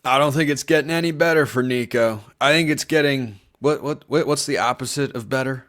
I don't think it's getting any better for Nico. I think it's getting what's the opposite of better?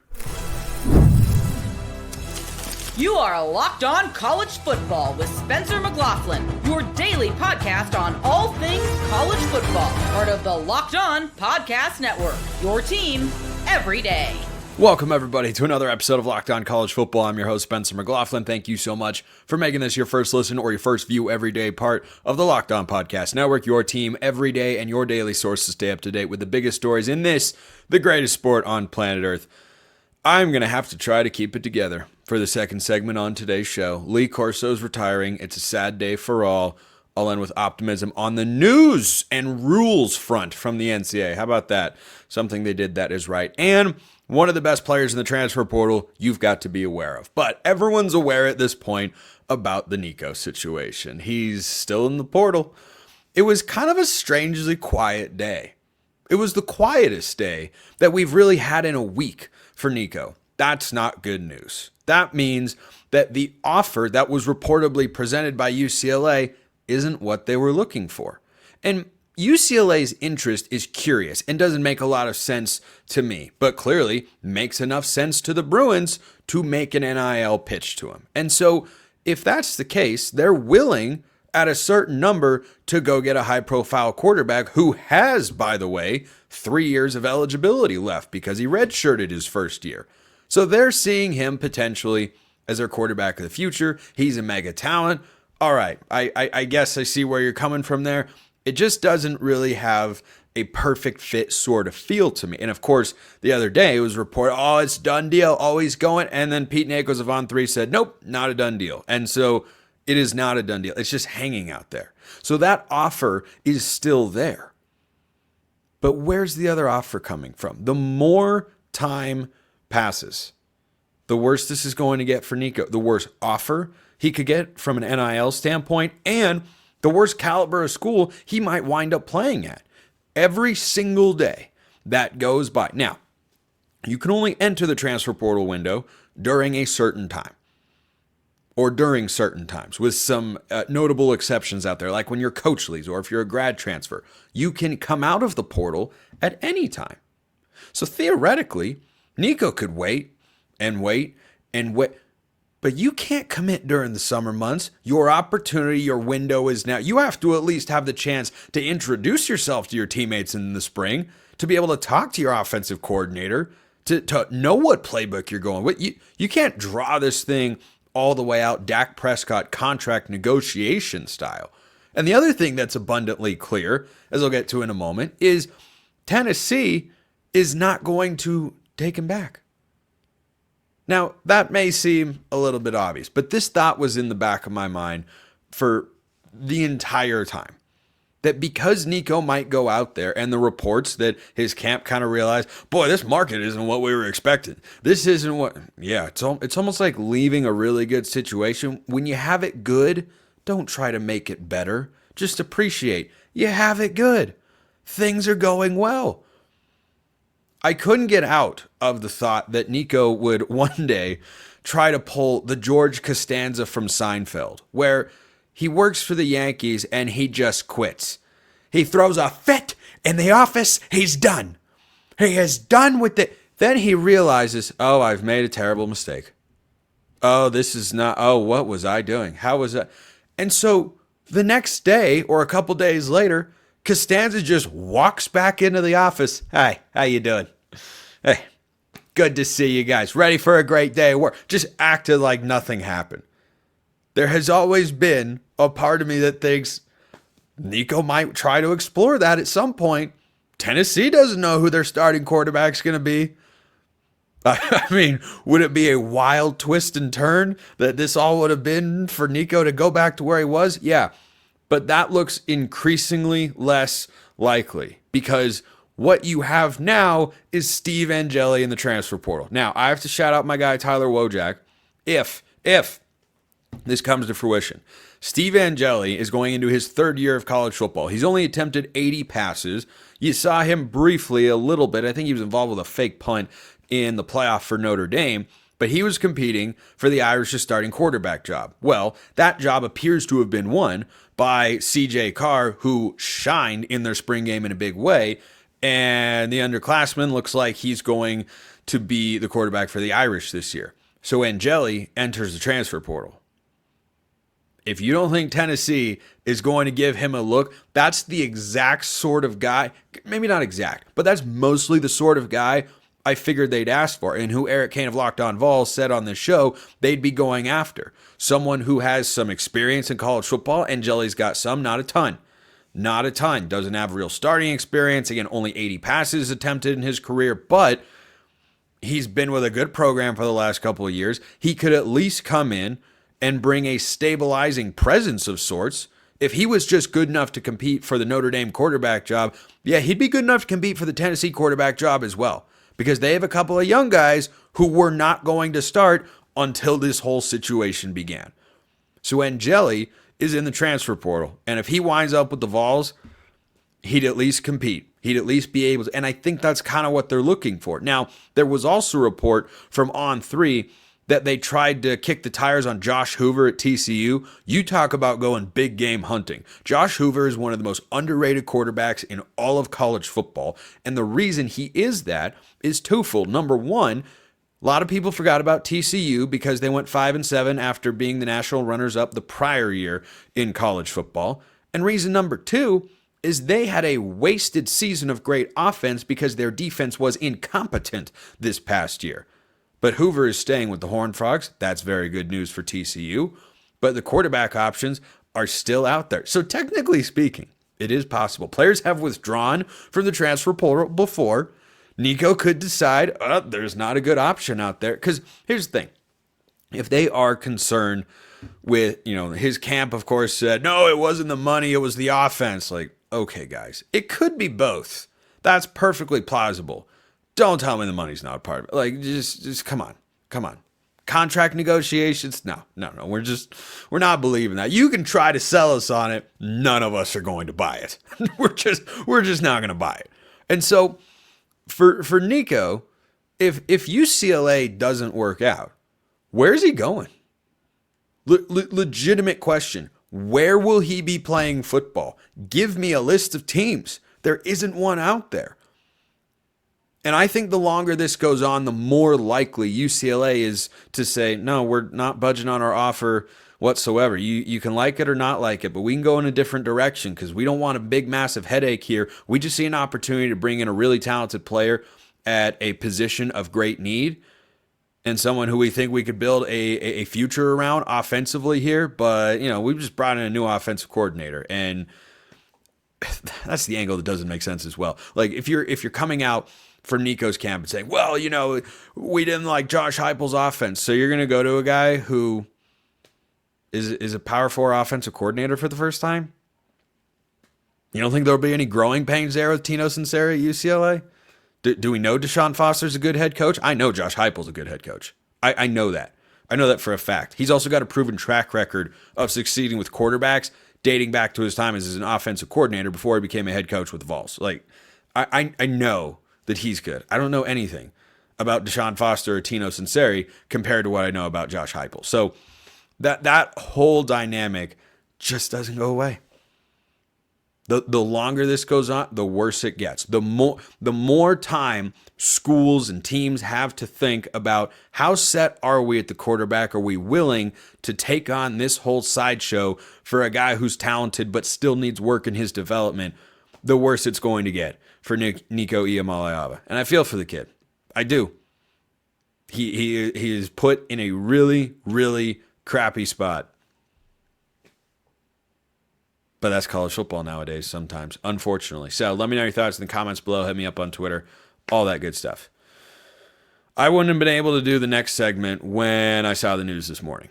You are Locked On College Football with Spencer McLaughlin, your daily podcast on all things college football. Part of the Locked On Podcast Network, your team every day. Welcome, everybody, to another episode of Locked On College Football. I'm your host, Spencer McLaughlin. Thank you so much for making this your first listen or your first view every day, part of the Locked On Podcast Network, your team every day and your daily source to stay up to date with the biggest stories in this, the greatest sport on planet Earth. I'm going to have to try to keep it together for the second segment on today's show. Lee Corso is retiring. It's a sad day for all. I'll end with optimism on the news and rules front from the NCAA. How about that? Something they did that is right. And one of the best players in the transfer portal you've got to be aware of. But everyone's aware at this point about the Nico situation. He's still in the portal. It was kind of a strangely quiet day. It was the quietest day that we've really had in a week for Nico. That's not good news. That means that the offer that was reportedly presented by UCLA isn't what they were looking for. And UCLA's interest is curious and doesn't make a lot of sense to me, but clearly makes enough sense to the Bruins to make an NIL pitch to him. And so if that's the case, they're willing at a certain number to go get a high-profile quarterback who has, by the way, 3 years of eligibility left because he redshirted his first year. So they're seeing him potentially as their quarterback of the future. He's a mega talent. All right, I guess I see where you're coming from there. It just doesn't really have a perfect fit sort of feel to me. And of course, the other day it was reported, oh, it's done deal, always going. And then Pete Nakos of On3 said, nope, not a done deal. And so it is not a done deal. It's just hanging out there. So that offer is still there. But where's the other offer coming from? The more time passes, the worse this is going to get for Nico. The worse offer he could get from an NIL standpoint, and the worst caliber of school he might wind up playing at. Every single day that goes by. Now, you can only enter the transfer portal window during a certain time, or during certain times, with some notable exceptions out there, like when your coach leaves or if you're a grad transfer. You can come out of the portal at any time. So theoretically, Nico could wait and wait and wait. But you can't commit during the summer months. Your opportunity, your window is now. You have to at least have the chance to introduce yourself to your teammates in the spring, to be able to talk to your offensive coordinator, to know what playbook you're going with. You can't draw this thing all the way out Dak Prescott contract negotiation style. And the other thing that's abundantly clear, as I'll get to in a moment, is Tennessee is not going to take him back. Now, that may seem a little bit obvious, but this thought was in the back of my mind for the entire time. That because Nico might go out there and the reports that his camp kind of realized, boy, this market isn't what we were expecting. This isn't what, it's almost like leaving a really good situation. When you have it good, don't try to make it better. Just appreciate you have it good. Things are going well. I couldn't get out of the thought that Nico would one day try to pull the George Costanza from Seinfeld, where he works for the Yankees and he just quits. He throws a fit in the office. He's done. He is done with it. Then he realizes, oh, I've made a terrible mistake. Oh, this is not, oh, what was I doing? How was that? And so the next day or a couple days later, Costanza just walks back into the office. Hi, how you doing? Hey, good to see you guys. Ready for a great day of work. Just acted like nothing happened. There has always been a part of me that thinks Nico might try to explore that at some point. Tennessee doesn't know who their starting quarterback's going to be. I mean, would it be a wild twist and turn that this all would have been for Nico to go back to where he was? Yeah. But that looks increasingly less likely because what you have now is Steve Angeli in the transfer portal. Now, I have to shout out my guy Tyler Wojak. If this comes to fruition, Steve Angeli is going into his third year of college football. He's only attempted 80 passes. You saw him briefly a little bit. I think he was involved with a fake punt in the playoff for Notre Dame. But he was competing for the Irish's starting quarterback job. Well, that job appears to have been won by C.J. Carr, who shined in their spring game in a big way. And the underclassman looks like he's going to be the quarterback for the Irish this year. So Angeli enters the transfer portal. If you don't think Tennessee is going to give him a look, that's the exact sort of guy, maybe not exact, but that's mostly the sort of guy I figured they'd ask for, and who Eric Kane of Locked On Vols said on this show they'd be going after. Someone who has some experience in college football. Angeli's got some, not a ton. Not a ton. Doesn't have real starting experience. Again, only 80 passes attempted in his career, but he's been with a good program for the last couple of years. He could at least come in and bring a stabilizing presence of sorts. If he was just good enough to compete for the Notre Dame quarterback job, yeah, he'd be good enough to compete for the Tennessee quarterback job as well, because they have a couple of young guys who were not going to start until this whole situation began. So Angeli is in the transfer portal, and if he winds up with the Vols, he'd at least compete. He'd at least be able to, and I think that's kind of what they're looking for. Now, there was also a report from On3 that they tried to kick the tires on Josh Hoover at TCU. You talk about going big game hunting. Josh Hoover is one of the most underrated quarterbacks in all of college football, and the reason he is that is twofold. Number one, a lot of people forgot about TCU because they went 5-7 after being the national runners-up the prior year in college football. And reason number two is they had a wasted season of great offense because their defense was incompetent this past year. But Hoover is staying with the Horned Frogs. That's very good news for TCU. But the quarterback options are still out there. So technically speaking, it is possible. Players have withdrawn from the transfer portal before. Nico could decide, there's not a good option out there. Because here's the thing. If they are concerned with, his camp, of course, said, no, it wasn't the money, it was the offense. Like, okay, guys, it could be both. That's perfectly plausible. Don't tell me the money's not a part of it. Like, just come on. Contract negotiations? No. We're not believing that. You can try to sell us on it. None of us are going to buy it. we're just not going to buy it. And so for Nico, if UCLA doesn't work out, where's he going? Legitimate question. Where will he be playing football? Give me a list of teams. There isn't one out there. And I think the longer this goes on, the more likely UCLA is to say, no, we're not budging on our offer whatsoever. You can like it or not like it, but we can go in a different direction because we don't want a big, massive headache here. We just see an opportunity to bring in a really talented player at a position of great need and someone who we think we could build a future around offensively here. But, we've just brought in a new offensive coordinator, and that's the angle that doesn't make sense as well. Like, if you're coming out for Nico's camp and saying, well, we didn't like Josh Heupel's offense, so you're going to go to a guy who is a Power 4 offensive coordinator for the first time? You don't think there'll be any growing pains there with Tino Sinceri at UCLA? Do we know Deshaun Foster's a good head coach? I know Josh Heupel's a good head coach. I know that. I know that for a fact. He's also got a proven track record of succeeding with quarterbacks dating back to his time as an offensive coordinator before he became a head coach with the Vols. Like, I know that he's good. I don't know anything about Deshaun Foster or Tino Sinceri compared to what I know about Josh Heupel. So that whole dynamic just doesn't go away. The longer this goes on, the worse it gets. The more time schools and teams have to think about how set are we at the quarterback? Are we willing to take on this whole sideshow for a guy who's talented but still needs work in his development? The worse it's going to get for Nico Iamaleava. And I feel for the kid. I do. He is put in a really, really crappy spot. But that's college football nowadays sometimes, unfortunately. So let me know your thoughts in the comments below. Hit me up on Twitter. All that good stuff. I wouldn't have been able to do the next segment when I saw the news this morning.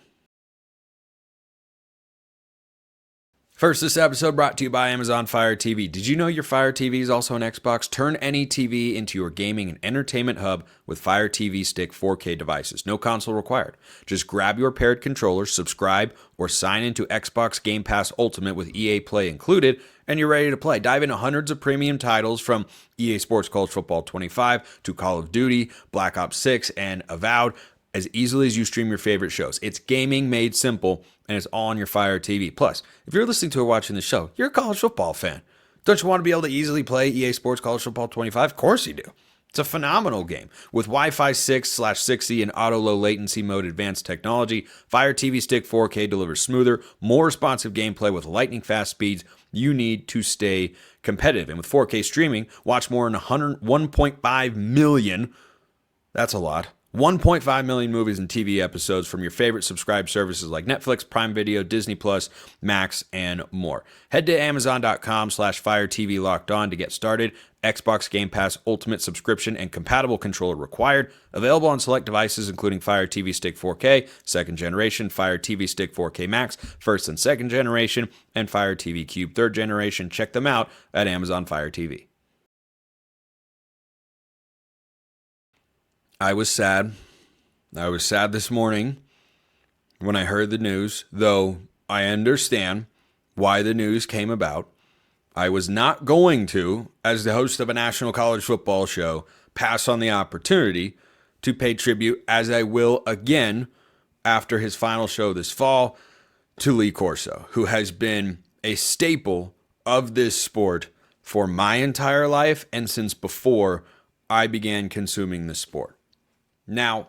First, this episode brought to you by Amazon Fire TV. Did you know your Fire TV is also an Xbox? Turn any TV into your gaming and entertainment hub with Fire TV Stick 4K devices. No console required. Just grab your paired controller, subscribe, or sign into Xbox Game Pass Ultimate with EA Play included, and you're ready to play. Dive into hundreds of premium titles from EA Sports College Football 25 to Call of Duty, Black Ops 6, and Avowed. as easily as you stream your favorite shows. It's gaming made simple, and it's all on your Fire TV. Plus, if you're listening to or watching the show, you're a college football fan. Don't you want to be able to easily play EA Sports College Football 25? Of course you do. It's a phenomenal game. With Wi-Fi 6/6E and auto low latency mode advanced technology, Fire TV Stick 4K delivers smoother, more responsive gameplay with lightning fast speeds you need to stay competitive. And with 4K streaming, watch more than 1.5 million, that's a lot, 1.5 million movies and TV episodes from your favorite subscribed services like Netflix, Prime Video, Disney Plus, Max, and more. Head to Amazon.com/Fire TV Locked On to get started. Xbox Game Pass Ultimate subscription and compatible controller required. Available on select devices including Fire TV Stick 4K, second generation, Fire TV Stick 4K Max, first and second generation, and Fire TV Cube third generation. Check them out at Amazon Fire TV. I was sad. I was sad this morning when I heard the news, though I understand why the news came about. I was not going to, as the host of a national college football show, pass on the opportunity to pay tribute, as I will again after his final show this fall, to Lee Corso, who has been a staple of this sport for my entire life and since before I began consuming the sport. Now,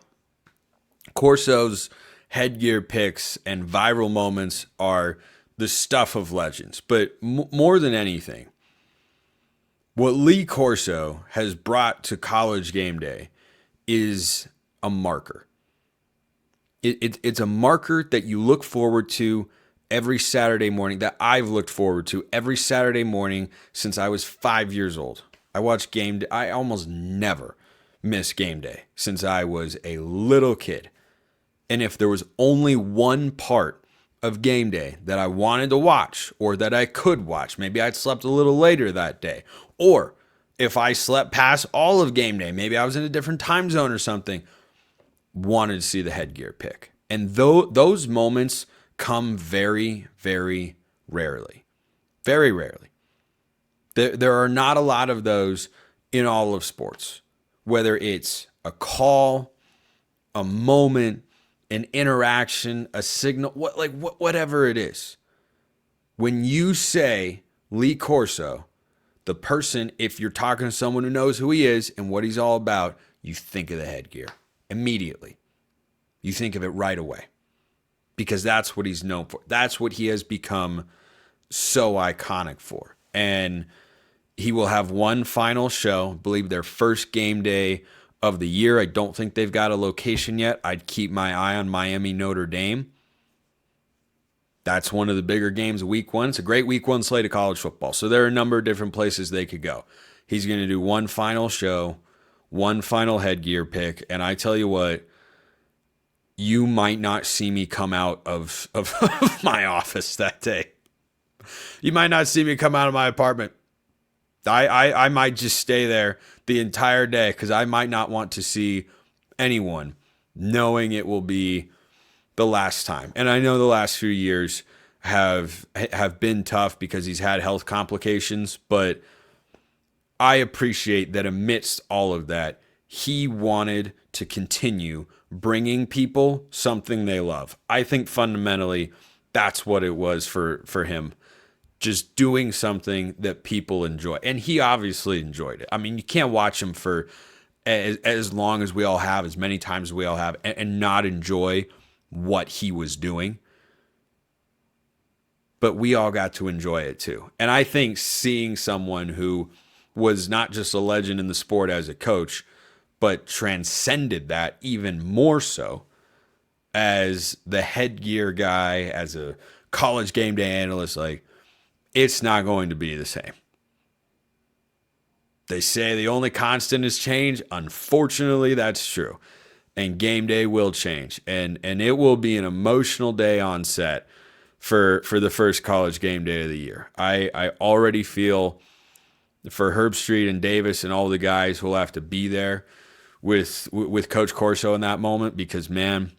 Corso's headgear picks and viral moments are the stuff of legends, but more than anything, what Lee Corso has brought to College Game Day is a marker. It's a marker that you look forward to every Saturday morning, that I've looked forward to every Saturday morning since I was 5 years old. I watched Game Day. I almost never miss Game Day since I was a little kid. And if there was only one part of Game Day that I wanted to watch or that I could watch, maybe I'd slept a little later that day. Or if I slept past all of Game Day, maybe I was in a different time zone or something, wanted to see the headgear pick. And those moments come very, very rarely. Very rarely. There are not a lot of those in all of sports. Whether it's a call, a moment, an interaction, a signal, whatever it is. When you say Lee Corso, the person, if you're talking to someone who knows who he is and what he's all about, you think of the headgear immediately. You think of it right away because that's what he's known for. That's what he has become so iconic for. And he will have one final show, I believe their first game day of the year. I don't think they've got a location yet. I'd keep my eye on Miami, Notre Dame. That's one of the bigger games of week one. It's a great week one slate of college football. So there are a number of different places they could go. He's going to do one final show, one final headgear pick. And I tell you what, you might not see me come out of my office that day. You might not see me come out of my apartment. I might just stay there the entire day because I might not want to see anyone knowing it will be the last time. And I know the last few years have been tough because he's had health complications, but I appreciate that amidst all of that, he wanted to continue bringing people something they love. I think fundamentally that's what it was for him. Just doing something that people enjoy. And he obviously enjoyed it. I mean, you can't watch him for as long as we all have, as many times as we all have, and not enjoy what he was doing. But we all got to enjoy it too. And I think seeing someone who was not just a legend in the sport as a coach, but transcended that even more so as the headgear guy, as a College Game Day analyst, like, it's not going to be the same. They say the only constant is change. Unfortunately, that's true. And Game Day will change. And it will be an emotional day on set for the first College Game Day of the year. I already feel for Herb Street and Davis and all the guys who will have to be there with Coach Corso in that moment because, man,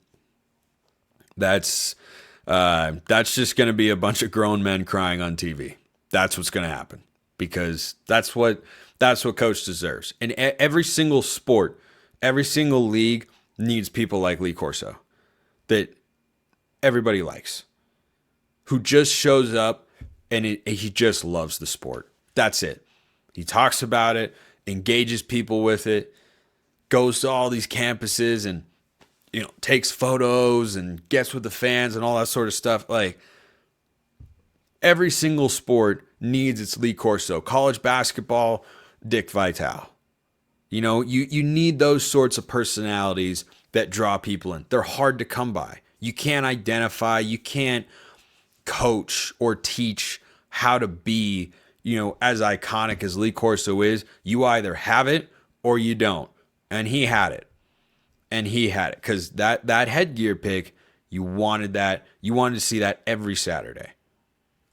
that's just going to be a bunch of grown men crying on TV. That's what's going to happen because that's what Coach deserves. In every single sport, every single league, needs people like Lee Corso that everybody likes, who just shows up and he just loves the sport. That's it. He talks about it, engages people with it, goes to all these campuses and, takes photos and gets with the fans and all that sort of stuff. Like, every single sport needs its Lee Corso. College basketball, Dick Vitale. You need those sorts of personalities that draw people in. They're hard to come by. You can't identify, you can't coach or teach how to be, as iconic as Lee Corso is. You either have it or you don't. And he had it. Because that headgear pick, you wanted that. You wanted to see that every Saturday.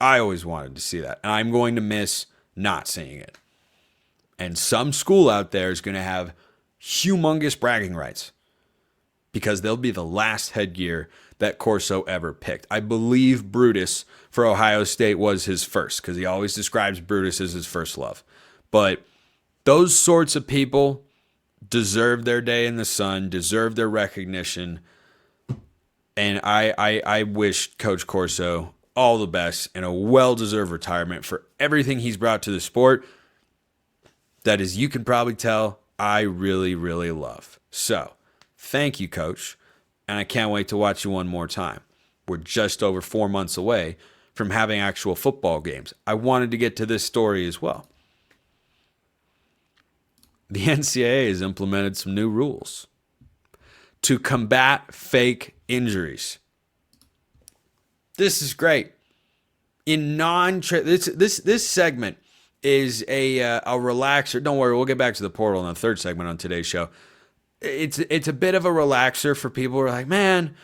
I always wanted to see that. And I'm going to miss not seeing it. And some school out there is going to have humongous bragging rights because they'll be the last headgear that Corso ever picked. I believe Brutus for Ohio State was his first, because he always describes Brutus as his first love. But those sorts of people deserve their day in the sun, deserve their recognition. And I wish Coach Corso all the best and a well-deserved retirement for everything he's brought to the sport. That, as you can probably tell, I really, really love. So, thank you, Coach. And I can't wait to watch you one more time. We're just over 4 months away from having actual football games. I wanted to get to this story as well. The NCAA has implemented some new rules to combat fake injuries. This is great. In this segment is a relaxer. Don't worry, we'll get back to the portal in the third segment on today's show. It's a bit of a relaxer for people who are like, man,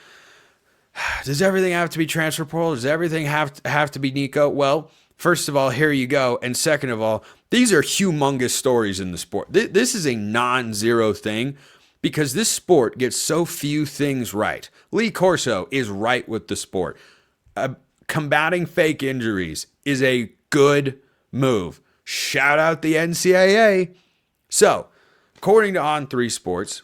does everything have to be transfer portal? Does everything have to be Nico? Well, first of all, here you go. And second of all, these are humongous stories in the sport. This is a non-zero thing because this sport gets so few things right. Lee Corso is right with the sport. Combating fake injuries is a good move. Shout out the NCAA. So, according to On3 Sports,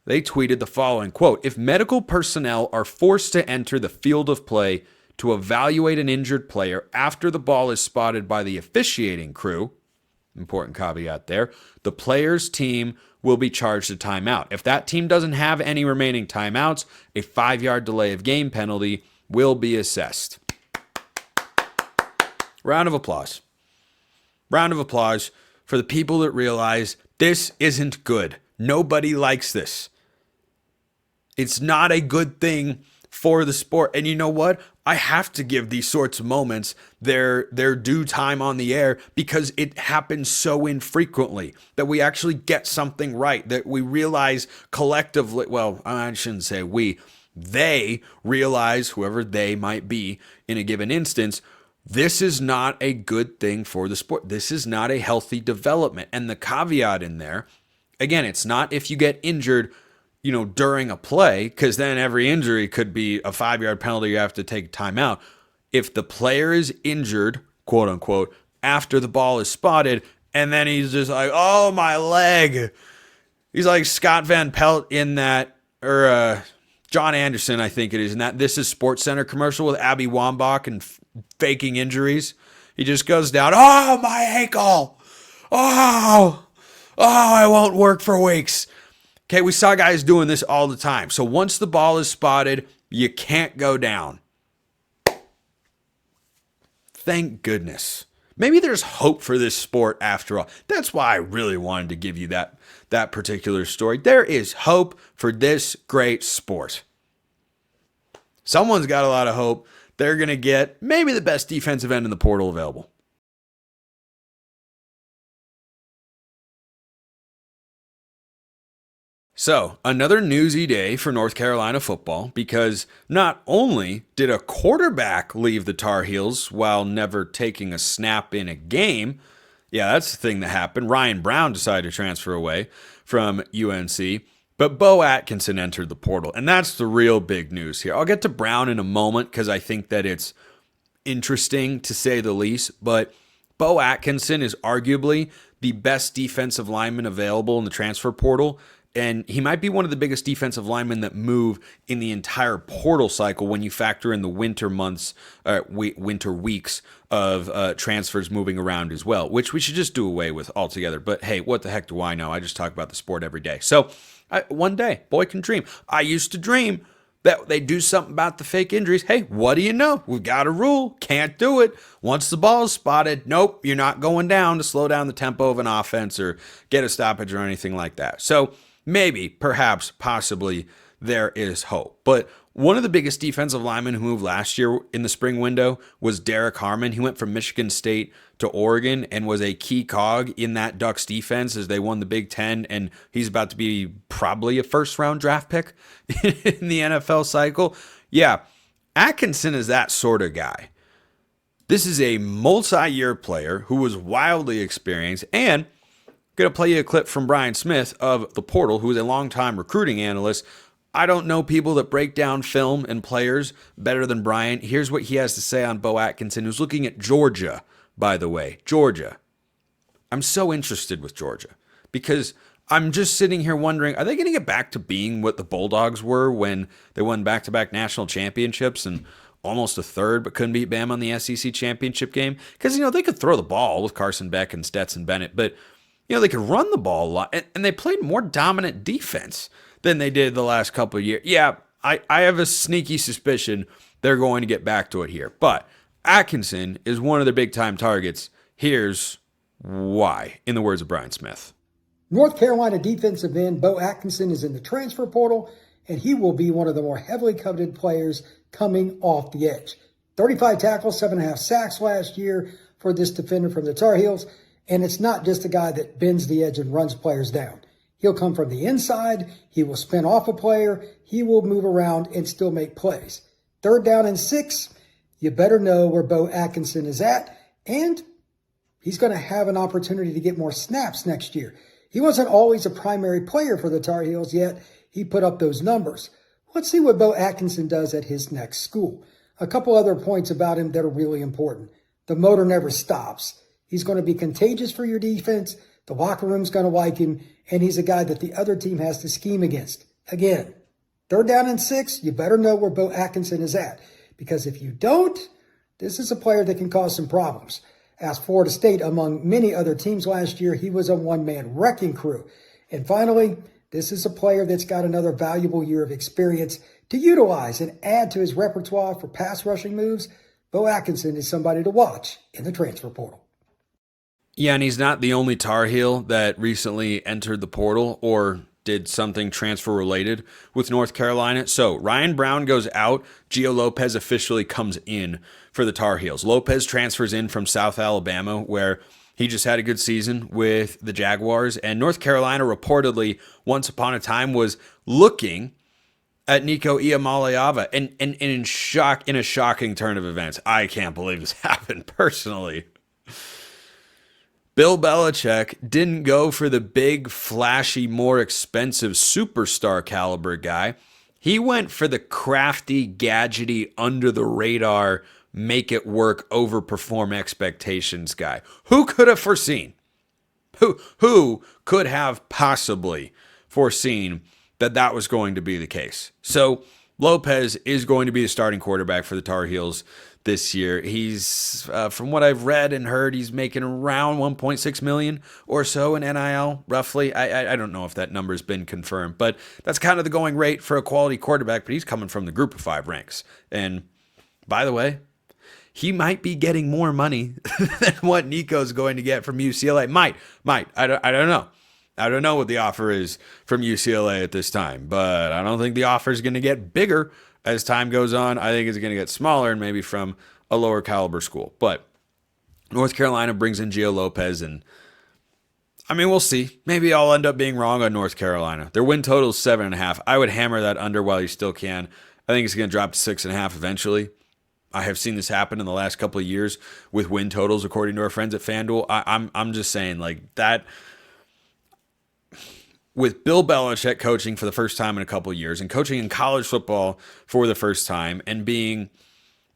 they tweeted the following, quote, "If medical personnel are forced to enter the field of play to evaluate an injured player after the ball is spotted by the officiating crew," important caveat there, "the player's team will be charged a timeout. If that team doesn't have any remaining timeouts, a 5-yard delay of game penalty will be assessed." Round of applause. Round of applause for the people that realize this isn't good. Nobody likes this. It's not a good thing for the sport. And you know what? I have to give these sorts of moments their due time on the air because it happens so infrequently that we actually get something right, that we realize collectively, well, I shouldn't say we, they realize, whoever they might be in a given instance, this is not a good thing for the sport. This is not a healthy development. And the caveat in there, again, it's not if you get injured, during a play, because then every injury could be a 5-yard penalty. You have to take time out. If the player is injured, quote unquote, after the ball is spotted, and then he's just like, oh, my leg. He's like Scott Van Pelt in that, or John Anderson, I think it is, in that This Is Sports Center commercial with Abby Wambach and faking injuries. He just goes down, oh, my ankle. Oh, I won't work for weeks. Okay, we saw guys doing this all the time. So once the ball is spotted, you can't go down. Thank goodness. Maybe there's hope for this sport after all. That's why I really wanted to give you that particular story. There is hope for this great sport. Someone's got a lot of hope. They're going to get maybe the best defensive end in the portal available. So, another newsy day for North Carolina football because not only did a quarterback leave the Tar Heels while never taking a snap in a game, yeah, that's the thing that happened. Ryan Browne decided to transfer away from UNC, but Bo Atkinson entered the portal, and that's the real big news here. I'll get to Browne in a moment because I think that it's interesting to say the least, but Bo Atkinson is arguably the best defensive lineman available in the transfer portal. And he might be one of the biggest defensive linemen that move in the entire portal cycle when you factor in the winter months, winter weeks of transfers moving around as well, which we should just do away with altogether. But hey, what the heck do I know? I just talk about the sport every day. So one day, boy can dream. I used to dream that they do something about the fake injuries. Hey, what do you know? We've got a rule. Can't do it. Once the ball is spotted, nope, you're not going down to slow down the tempo of an offense or get a stoppage or anything like that. So maybe, perhaps, possibly, there is hope. But one of the biggest defensive linemen who moved last year in the spring window was Derek Harmon. He went from Michigan State to Oregon and was a key cog in that Ducks defense as they won the Big Ten. And he's about to be probably a first-round draft pick in the NFL cycle. Yeah, Atkinson is that sort of guy. This is a multi-year player who was wildly experienced, and going to play you a clip from Brian Smith of the Portal, who is a longtime recruiting analyst. I don't know people that break down film and players better than Brian. Here's what he has to say on Bo Atkinson, who's looking at Georgia, by the way. Georgia. I'm so interested with Georgia because I'm just sitting here wondering, are they going to get back to being what the Bulldogs were when they won back-to-back national championships and almost a third, but couldn't beat Bama on the SEC championship game? Because, they could throw the ball with Carson Beck and Stetson Bennett, but they could run the ball a lot, and they played more dominant defense than they did the last couple of years. Yeah, I have a sneaky suspicion they're going to get back to it here. But Atkinson is one of their big-time targets. Here's why, in the words of Brian Smith. North Carolina defensive end Bo Atkinson is in the transfer portal, and he will be one of the more heavily coveted players coming off the edge. 35 tackles, 7.5 sacks last year for this defender from the Tar Heels. And it's not just a guy that bends the edge and runs players down. He'll come from the inside. He will spin off a player. He will move around and still make plays. 3rd down and 6, you better know where Bo Atkinson is at. And he's going to have an opportunity to get more snaps next year. He wasn't always a primary player for the Tar Heels, yet he put up those numbers. Let's see what Bo Atkinson does at his next school. A couple other points about him that are really important. The motor never stops. He's going to be contagious for your defense. The locker room's going to like him, and he's a guy that the other team has to scheme against. Again, 3rd down and 6, you better know where Bo Atkinson is at, because if you don't, this is a player that can cause some problems. As Florida State, among many other teams last year, he was a one-man wrecking crew. And finally, this is a player that's got another valuable year of experience to utilize and add to his repertoire for pass rushing moves. Bo Atkinson is somebody to watch in the transfer portal. Yeah, and he's not the only Tar Heel that recently entered the portal or did something transfer-related with North Carolina. So Ryan Browne goes out. Gio Lopez officially comes in for the Tar Heels. Lopez transfers in from South Alabama, where he just had a good season with the Jaguars. And North Carolina reportedly, once upon a time, was looking at Nico Iamaleava. And in a shocking turn of events. I can't believe this happened personally. Bill Belichick didn't go for the big, flashy, more expensive superstar caliber guy. He went for the crafty, gadgety, under-the-radar, make-it-work, overperform expectations guy. Who could have foreseen? Who could have possibly foreseen that was going to be the case? So Lopez is going to be the starting quarterback for the Tar Heels this year. He's, from what I've read and heard, he's making around $1.6 million or so in NIL, roughly. I don't know if that number's been confirmed, but that's kind of the going rate for a quality quarterback, but he's coming from the group of 5 ranks. And by the way, he might be getting more money than what Nico's going to get from UCLA. Might. I don't know. I don't know what the offer is from UCLA at this time, but I don't think the offer is going to get bigger as time goes on. I think it's going to get smaller and maybe from a lower caliber school. But North Carolina brings in Gio Lopez, and we'll see. Maybe I'll end up being wrong on North Carolina. Their win total is 7.5. I would hammer that under while you still can. I think it's going to drop to 6.5 eventually. I have seen this happen in the last couple of years with win totals, according to our friends at FanDuel. I'm just saying, like, that. With Bill Belichick coaching for the first time in a couple of years and coaching in college football for the first time and being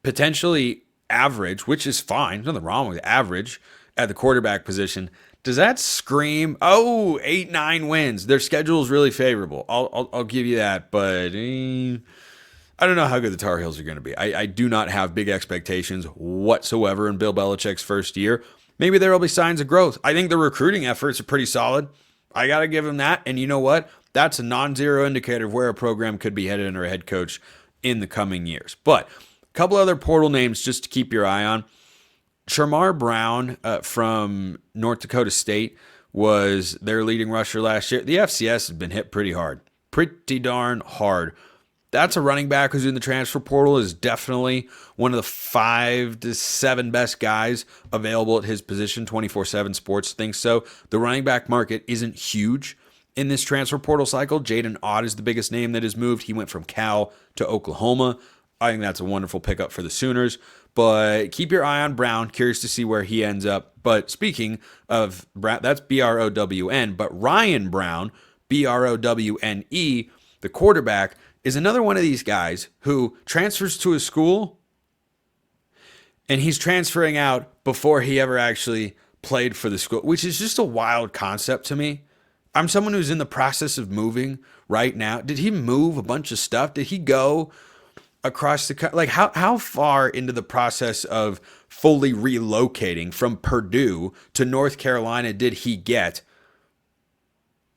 potentially average, which is fine, nothing wrong with average at the quarterback position, does that scream, oh, 8-9 wins? Their schedule is really favorable. I'll give you that, but I don't know how good the Tar Heels are going to be. I do not have big expectations whatsoever in Bill Belichick's first year. Maybe there will be signs of growth. I think the recruiting efforts are pretty solid. I got to give him that. And you know what? That's a non-zero indicator of where a program could be headed under a head coach in the coming years. But a couple other portal names just to keep your eye on. Shamar Brown from North Dakota State was their leading rusher last year. The FCS has been hit pretty hard. Pretty darn hard. That's a running back who's in the transfer portal, is definitely one of the 5 to 7 best guys available at his position. 24/7 Sports thinks so. The running back market isn't huge in this transfer portal cycle. Jaden Ott is the biggest name that has moved. He went from Cal to Oklahoma. I think that's a wonderful pickup for the Sooners. But keep your eye on Brown. Curious to see where he ends up. But speaking of Brown, that's Brown. But Ryan Browne, Browne, the quarterback, is another one of these guys who transfers to a school and he's transferring out before he ever actually played for the school, which is just a wild concept to me. I'm someone who's in the process of moving right now. Did he move a bunch of stuff? Did he go across the country? Like how far into the process of fully relocating from Purdue to North Carolina did he get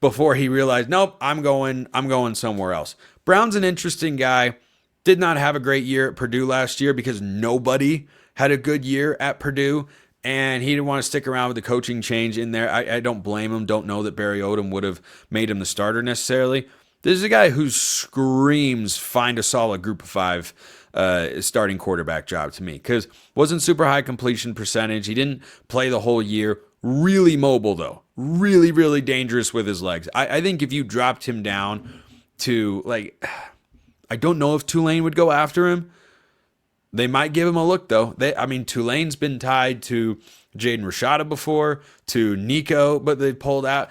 before he realized, nope, I'm going somewhere else? Brown's an interesting guy. Did not have a great year at Purdue last year because nobody had a good year at Purdue, and he didn't want to stick around with the coaching change in there. I don't blame him. Don't know that Barry Odom would have made him the starter necessarily. This is a guy who screams find a solid group of 5 starting quarterback job to me, because wasn't super high completion percentage. He didn't play the whole year. Really mobile, though. Really, really dangerous with his legs. I think if you dropped him down to, like, I don't know if Tulane would go after him. They might give him a look, though. Tulane's been tied to Jaden Rashada before, to Nico, but they pulled out.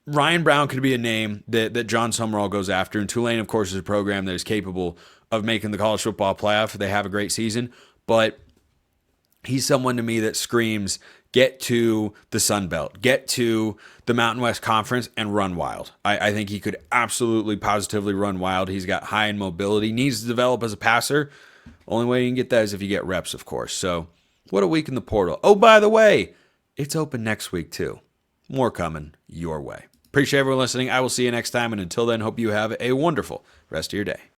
Ryan Browne could be a name that John Summerall goes after. And Tulane, of course, is a program that is capable of making the college football playoff if they have a great season. But he's someone to me that screams, get to the Sun Belt, get to the Mountain West Conference and run wild. I think he could absolutely, positively run wild. He's got high end mobility, needs to develop as a passer. Only way you can get that is if you get reps, of course. So what a week in the portal. Oh, by the way, it's open next week too. More coming your way. Appreciate everyone listening. I will see you next time. And until then, hope you have a wonderful rest of your day.